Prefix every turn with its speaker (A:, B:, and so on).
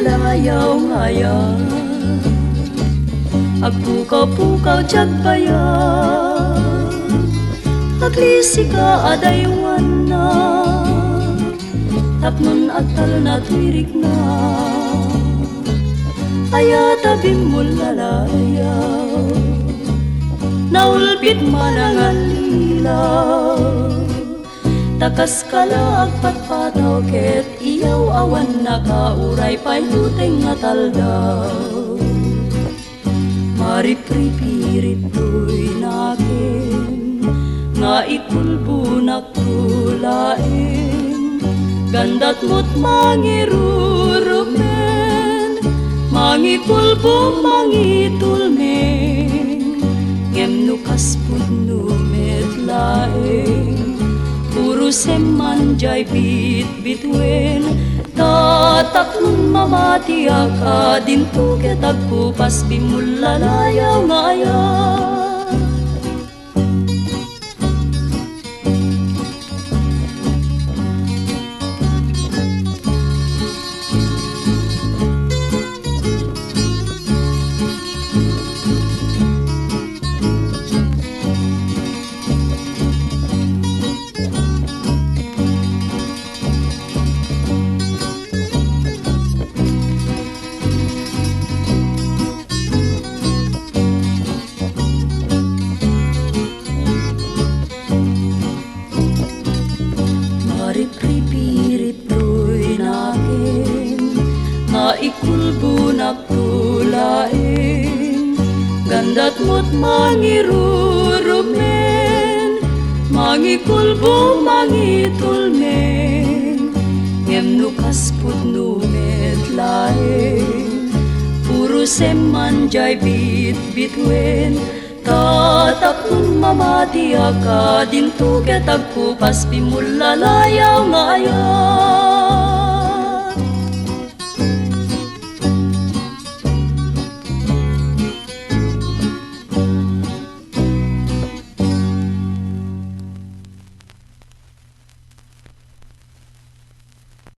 A: lalayaw ngayon. Agpukaw-pukaw tiyag bayan, aglisi ka adaywan na, tapnon atal na tuirik na, aya tabi mo lalayaw, naulpit manangan lilaw, takas kala agpatpataw ket iyaw awan nakauray pa'y luteng ataldaw. Maripripirit to'y nakin, nga ikulbo nakulain, gandat mo't mangirurumen, mangikulbo mangitulmen, ngem nukas pudno metlaeng, puro semanjay bit-bitwen, tatak nun mamati ka din to ketagpupas bimulalayaw ngayon. Maripripirit to'y nakin, nga ikulbo nakulain, gandat mo't mangirurumen, mangikulbo mangitulmen, ngem nukas pudno metlaeng, puro semanjay bit-bitwen, tatak nun mamati ka din to ketagpupas bimulalayaw ngayon.